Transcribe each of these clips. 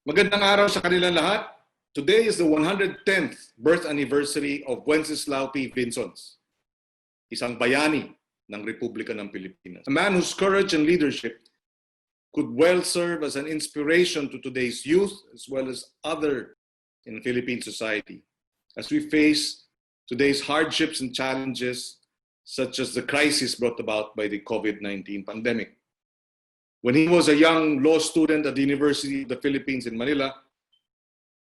Magandang araw sa kanilang lahat. Today is the 110th birth anniversary of Wenceslao P. Vinzons, isang bayani ng Republika ng Pilipinas. A man whose courage and leadership could well serve as an inspiration to today's youth as well as other in Philippine society as we face today's hardships and challenges such as the crisis brought about by the COVID-19 pandemic. When he was a young law student at the University of the Philippines in Manila,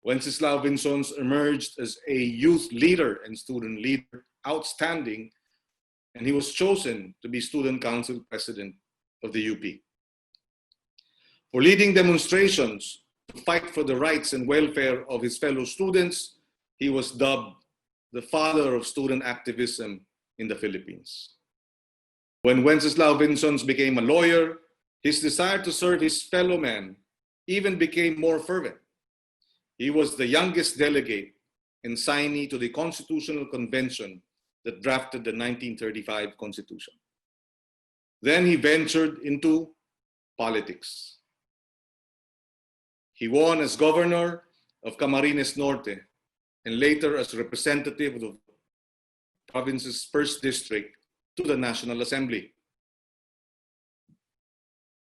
Wenceslao Vinzons emerged as a youth leader and student leader, outstanding, and he was chosen to be Student Council President of the UP. For leading demonstrations to fight for the rights and welfare of his fellow students, he was dubbed the father of student activism in the Philippines. When Wenceslao Vinzons became a lawyer, his desire to serve his fellow men even became more fervent. He was the youngest delegate and signee to the Constitutional Convention that drafted the 1935 Constitution. Then he ventured into politics. He won as governor of Camarines Norte and later as representative of the province's 1st district to the National Assembly.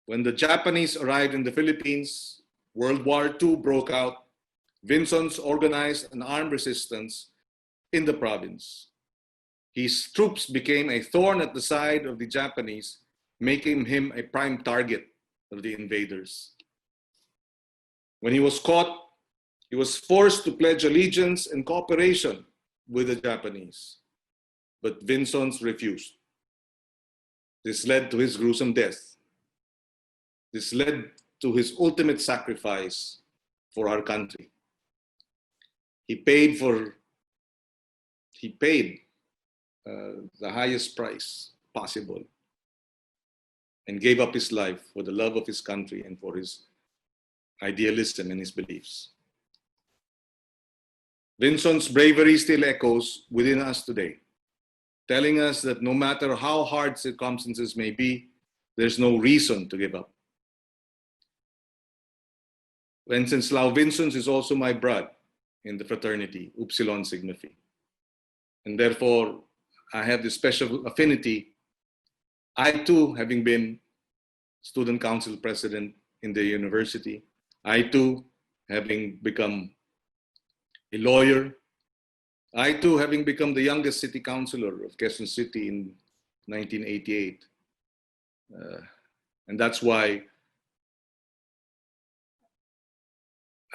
When the Japanese arrived in the Philippines, World War II broke out. Vinzons organized an armed resistance in the province. His troops became a thorn at the side of the Japanese, making him a prime target of the invaders. When he was caught, he was forced to pledge allegiance and cooperation with the Japanese. But Vinzons refused. This led to his gruesome death. This led to his ultimate sacrifice for our country. He paid the highest price possible and gave up his life for the love of his country and for his idealism and his beliefs. Vinzons' bravery still echoes within us today, telling us that no matter how hard circumstances may be, there's no reason to give up. Wenceslao Vinzons is also my brother in the fraternity, Upsilon Sigma Phi. And therefore, I have this special affinity. I too, having been student council president in the university, I too, having become a lawyer, I too, having become the youngest city councilor of Quezon City in 1988. And that's why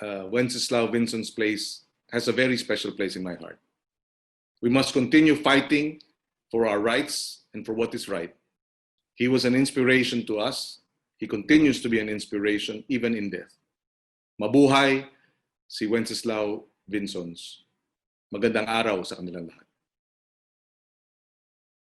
Wenceslao Vinzons' place has a very special place in my heart. We must continue fighting for our rights and for what is right. He was an inspiration to us. He continues to be an inspiration even in death. Mabuhay si Wenceslao Vinzons. Magandang araw sa kanilang lahat.